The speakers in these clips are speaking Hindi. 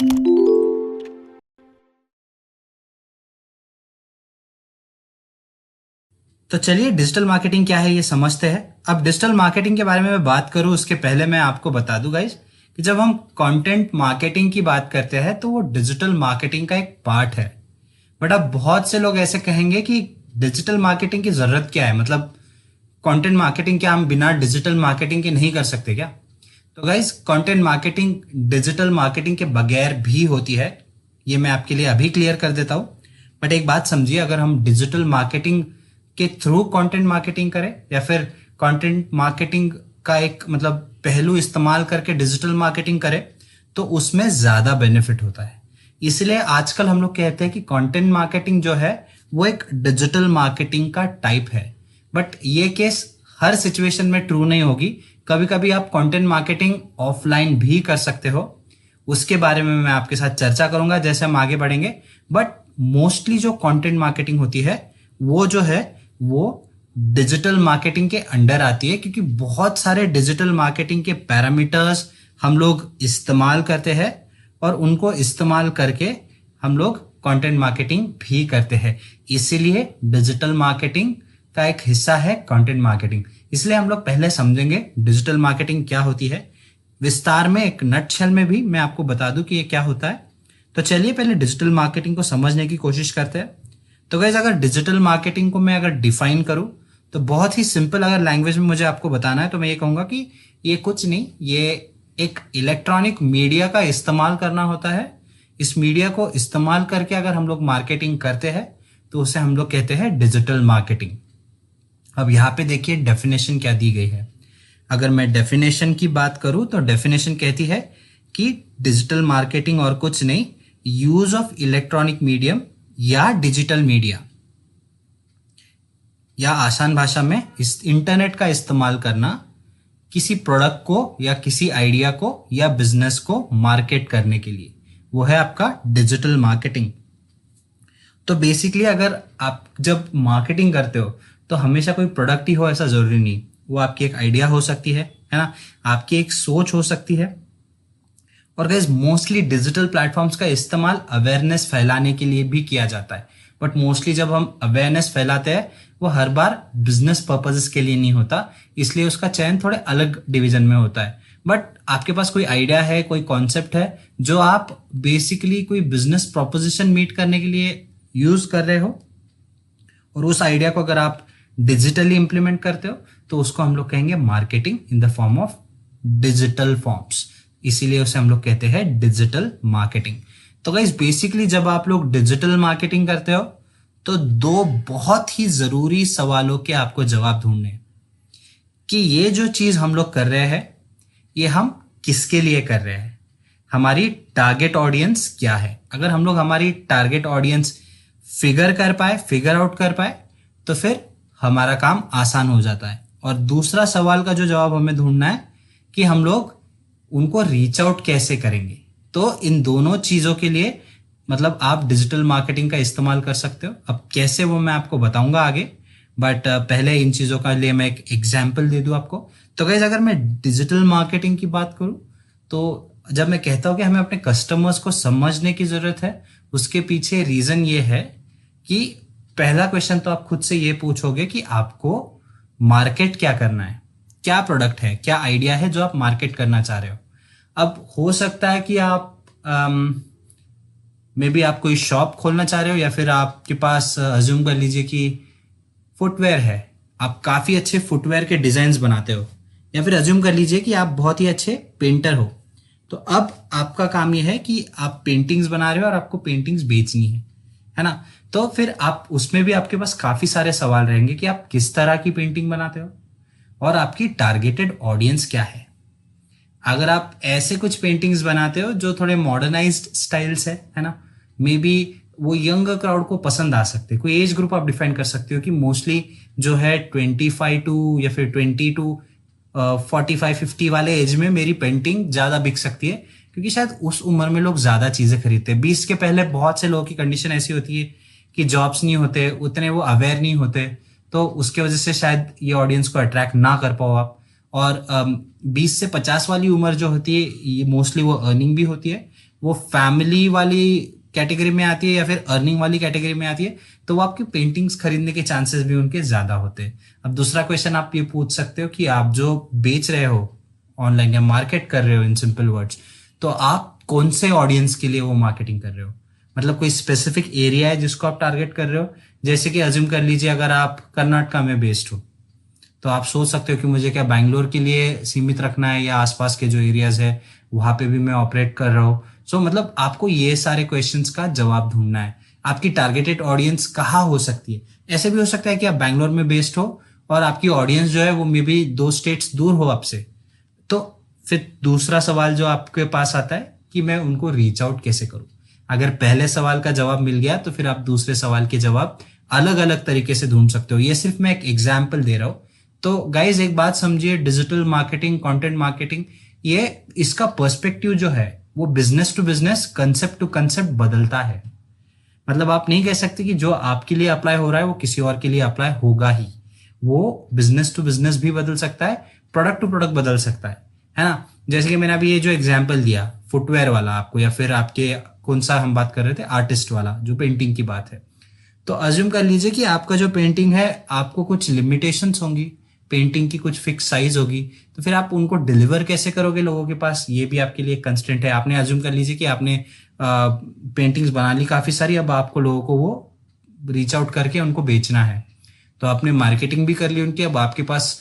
तो चलिए डिजिटल मार्केटिंग क्या है ये समझते हैं। अब डिजिटल मार्केटिंग के बारे में मैं बात करूं उसके पहले मैं आपको बता दूं गाइज कि जब हम कंटेंट मार्केटिंग की बात करते हैं तो वो डिजिटल मार्केटिंग का एक पार्ट है। बट अब बहुत से लोग ऐसे कहेंगे कि डिजिटल मार्केटिंग की जरूरत क्या है, मतलब कंटेंट मार्केटिंग क्या हम बिना डिजिटल मार्केटिंग के नहीं कर सकते क्या? तो guys content marketing digital marketing के बगैर भी होती है, ये मैं आपके लिए अभी क्लियर कर देता हूं। बट एक बात समझिए, अगर हम डिजिटल मार्केटिंग के थ्रू कंटेंट मार्केटिंग करें या फिर कंटेंट मार्केटिंग का एक मतलब पहलू इस्तेमाल करके डिजिटल मार्केटिंग करें तो उसमें ज्यादा बेनिफिट होता है। इसलिए आजकल हम लोग कहते हैं कि कंटेंट मार्केटिंग जो है वो एक डिजिटल मार्केटिंग का टाइप है। बट ये केस हर सिचुएशन में ट्रू नहीं होगी। कभी कभी आप कंटेंट मार्केटिंग ऑफलाइन भी कर सकते हो, उसके बारे में मैं आपके साथ चर्चा करूंगा जैसे हम आगे बढ़ेंगे। बट मोस्टली जो कंटेंट मार्केटिंग होती है वो जो है वो डिजिटल मार्केटिंग के अंडर आती है, क्योंकि बहुत सारे डिजिटल मार्केटिंग के पैरामीटर्स हम लोग इस्तेमाल करते हैं और उनको इस्तेमाल करके हम लोग कंटेंट मार्केटिंग भी करते हैं। इसीलिए डिजिटल मार्केटिंग का एक हिस्सा है कंटेंट मार्केटिंग। इसलिए हम लोग पहले समझेंगे डिजिटल मार्केटिंग क्या होती है, विस्तार में एक नटशेल में भी मैं आपको बता दूं कि ये क्या होता है। तो चलिए पहले डिजिटल मार्केटिंग को समझने की कोशिश करते हैं। तो गाइस अगर डिजिटल मार्केटिंग को मैं अगर डिफाइन करूं तो बहुत ही सिंपल अगर लैंग्वेज में मुझे आपको बताना है तो मैं ये कहूंगा कि ये कुछ नहीं, ये एक इलेक्ट्रॉनिक मीडिया का इस्तेमाल करना होता है। इस मीडिया को इस्तेमाल करके अगर हम लोग मार्केटिंग करते हैं तो उसे हम लोग कहते हैं डिजिटल मार्केटिंग। अब यहाँ पे देखिए डेफिनेशन क्या दी गई है। अगर मैं डेफिनेशन की बात करूं तो डेफिनेशन कहती है कि डिजिटल मार्केटिंग और कुछ नहीं, यूज ऑफ इलेक्ट्रॉनिक मीडियम या डिजिटल मीडिया, या आसान भाषा में इस इंटरनेट का इस्तेमाल करना किसी प्रोडक्ट को या किसी आइडिया को या बिजनेस को मार्केट करने के लिए, वो है आपका डिजिटल मार्केटिंग। तो बेसिकली अगर आप जब मार्केटिंग करते हो तो हमेशा कोई प्रोडक्ट ही हो ऐसा जरूरी नहीं, वो आपकी एक आइडिया हो सकती है ना, आपकी एक सोच हो सकती है। और गाइस मोस्टली डिजिटल प्लेटफॉर्म्स का इस्तेमाल अवेयरनेस फैलाने के लिए भी किया जाता है। बट मोस्टली जब हम अवेयरनेस फैलाते हैं वो हर बार बिजनेस पर्पसेस के लिए नहीं होता, इसलिए उसका चयन थोड़े अलग डिवीजन में होता है। बट आपके पास कोई आइडिया है, कोई कॉन्सेप्ट है जो आप बेसिकली कोई बिजनेस प्रोपोजिशन मीट करने के लिए यूज कर रहे हो और उस आइडिया को अगर आप डिजिटली इंप्लीमेंट करते हो तो उसको हम लोग कहेंगे marketing in the form of digital forms, इसीलिए उसे हम लोग कहते हैं डिजिटल मार्केटिंग। तो गाइस बेसिकली जब आप लोग डिजिटल मार्केटिंग करते हो तो दो बहुत ही जरूरी सवालों के आपको जवाब ढूंढने हैं कि ये जो चीज हम लोग कर रहे हैं ये हम किसके लिए कर रहे हैं, हमारी टारगेट ऑडियंस क्या है। अगर हम लोग हमारी टारगेट ऑडियंस फिगर आउट कर पाए तो फिर हमारा काम आसान हो जाता है। और दूसरा सवाल का जो जवाब हमें ढूंढना है कि हम लोग उनको रीच आउट कैसे करेंगे। तो इन दोनों चीजों के लिए मतलब आप डिजिटल मार्केटिंग का इस्तेमाल कर सकते हो। अब कैसे वो मैं आपको बताऊंगा आगे, बट पहले इन चीजों का लिए मैं एक एग्जाम्पल दे दूं आपको। तो गाइस अगर मैं डिजिटल मार्केटिंग की बात करूं तो जब मैं कहता हूं कि हमें अपने कस्टमर्स को समझने की जरूरत है, उसके पीछे रीजन ये है कि पहला क्वेश्चन तो आप खुद से ये पूछोगे कि आपको मार्केट क्या करना है, क्या प्रोडक्ट है, क्या आइडिया है जो आप मार्केट करना चाह रहे हो। अब हो सकता है कि आप मे बी आप कोई शॉप खोलना चाह रहे हो या फिर आपके पास अज्यूम कर लीजिए कि फुटवेयर है, आप काफी अच्छे फुटवेयर के डिजाइन बनाते हो, या फिर अज्यूम कर लीजिए कि आप बहुत ही अच्छे पेंटर हो। तो अब आपका काम यह है कि आप पेंटिंग्स बना रहे हो और आपको पेंटिंग्स बेचनी है ना। तो फिर आप उसमें भी आपके पास काफी सारे सवाल रहेंगे कि आप किस तरह की पेंटिंग बनाते हो और आपकी टारगेटेड ऑडियंस क्या है। अगर आप ऐसे कुछ पेंटिंग्स बनाते हो जो थोड़े मॉडर्नाइज्ड स्टाइल्स है ना, मे बी वो यंग क्राउड को पसंद आ सकते हैं। कोई एज ग्रुप आप डिफाइन कर सकते हो कि मोस्टली जो है 25 टू या फिर 20 टू 45-50 वाले एज में मेरी पेंटिंग ज्यादा बिक सकती है, क्योंकि शायद उस उम्र में लोग ज्यादा चीजें खरीदते हैं। 20 के पहले बहुत से लोगों की कंडीशन ऐसी होती है कि जॉब्स नहीं होते, उतने वो अवेयर नहीं होते, तो उसके वजह से शायद ये ऑडियंस को अट्रैक्ट ना कर पाओ आप। और 20 से 50 वाली उम्र जो होती है ये मोस्टली वो अर्निंग भी होती है, वो फैमिली वाली कैटेगरी में आती है या फिर अर्निंग वाली कैटेगरी में आती है, तो वो आपकी पेंटिंग्स खरीदने के चांसेस भी उनके ज्यादा होते हैं। अब दूसरा क्वेश्चन आप ये पूछ सकते हो कि आप जो बेच रहे हो ऑनलाइन या मार्केट कर रहे हो इन सिंपल वर्ड्स, तो आप कौन से ऑडियंस के लिए वो मार्केटिंग कर रहे हो? मतलब कोई स्पेसिफिक एरिया है जिसको आप टारगेट कर रहे हो? जैसे कि अज्यूम कर लीजिए अगर आप कर्नाटका में बेस्ड हो, तो आप सोच सकते हो कि मुझे क्या बैंगलोर के लिए सीमित रखना है या आसपास के जो एरियाज है वहां पे भी मैं ऑपरेट कर रहा हूँ। सो मतलब आपको ये सारे क्वेश्चंस का जवाब ढूंढना है। आपकी टारगेटेड ऑडियंस कहाँ हो सकती है? ऐसे भी हो सकता है कि आप बैंगलोर में बेस्ड हो और आपकी ऑडियंस जो है वो मे बी 2 स्टेट्स दूर हो आपसे। तो फिर दूसरा सवाल जो आपके पास आता है कि मैं उनको रीच आउट कैसे करूं। अगर पहले सवाल का जवाब मिल गया तो फिर आप दूसरे सवाल के जवाब अलग अलग तरीके से ढूंढ सकते हो। ये सिर्फ मैं एक एग्जाम्पल दे रहा हूं। तो गाइज एक बात समझिए, डिजिटल मार्केटिंग, कंटेंट मार्केटिंग, ये इसका पर्सपेक्टिव जो है वो business to business, concept to concept बदलता है। मतलब आप नहीं कह सकते कि जो आपके लिए अप्लाई हो रहा है वो किसी और के लिए अप्लाई होगा ही। वो बिजनेस टू बिजनेस भी बदल सकता है, प्रोडक्ट टू प्रोडक्ट बदल सकता है ना? जैसे कि मैंने अभी ये जो एग्जाम्पल दिया फुटवेयर वाला आपको, या फिर आपके कौन सा हम बात कर रहे थे, आर्टिस्ट वाला जो पेंटिंग की बात है, तो अज्यूम कर लीजिए कि आपका जो पेंटिंग है आपको कुछ लिमिटेशंस होंगी, पेंटिंग की कुछ फिक्स साइज होगी, तो फिर आप उनको डिलीवर कैसे करोगे लोगों के पास, ये भी आपके लिए कंस्टेंट है। आपने अज्यूम कर लीजिए कि आपने पेंटिंग्स बना ली काफी सारी, अब आपको लोगों को वो रीच आउट करके उनको बेचना है, तो आपने मार्केटिंग भी कर ली उनकी, अब आपके पास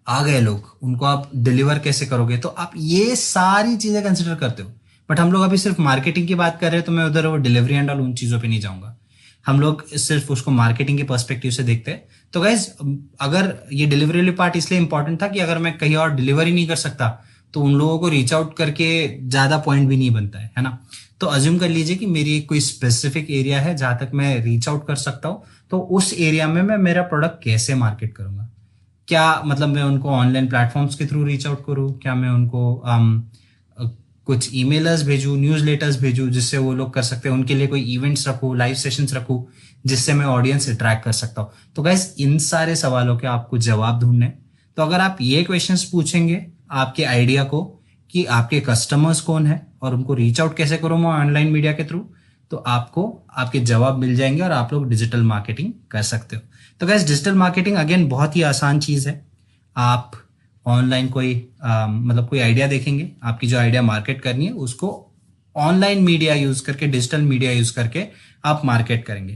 आ गए लोग, उनको आप डिलीवर कैसे करोगे? तो आप ये सारी चीजें कंसिडर करते हो। बट हम लोग अभी सिर्फ मार्केटिंग की बात कर रहे हैं, तो मैं उधर वो डिलीवरी एंड ऑल उन चीजों पे नहीं जाऊंगा। हम लोग सिर्फ उसको मार्केटिंग के पर्सपेक्टिव से देखते हैं। तो गाइज अगर ये डिलीवरी वाली पार्ट इसलिए इंपॉर्टेंट था कि अगर मैं कहीं और डिलीवरी नहीं कर सकता तो उन लोगों को रीच आउट करके ज्यादा पॉइंट भी नहीं बनता है ना? तो अज्यूम कर लीजिए कि मेरी कोई स्पेसिफिक एरिया है जहां तक मैं रीच आउट कर सकता हूँ, तो उस एरिया में मैं मेरा प्रोडक्ट कैसे मार्केट करूंगा? क्या मतलब मैं उनको ऑनलाइन प्लेटफॉर्म्स के थ्रू रीच आउट करूँ? क्या मैं उनको कुछ ईमेलर्स भेजूँ, न्यूज़लेटर्स भेजूँ जिससे वो लोग कर सकते हैं? उनके लिए कोई इवेंट्स रखूँ, लाइव सेशंस रखूँ जिससे मैं ऑडियंस अट्रैक्ट कर सकता हूँ? तो गाइस इन सारे सवालों के आपको जवाब ढूंढने। तो अगर आप ये क्वेश्चंस पूछेंगे आपके आइडिया को कि आपके कस्टमर्स कौन है और उनको रीच आउट कैसे करूँ मैं ऑनलाइन मीडिया के थ्रू, तो आपको आपके जवाब मिल जाएंगे और आप लोग डिजिटल मार्केटिंग कर सकते हो। तो गाइस डिजिटल मार्केटिंग अगेन बहुत ही आसान चीज है। आप ऑनलाइन कोई मतलब कोई आइडिया देखेंगे, आपकी जो आइडिया मार्केट करनी है उसको ऑनलाइन मीडिया यूज करके, डिजिटल मीडिया यूज करके आप मार्केट करेंगे।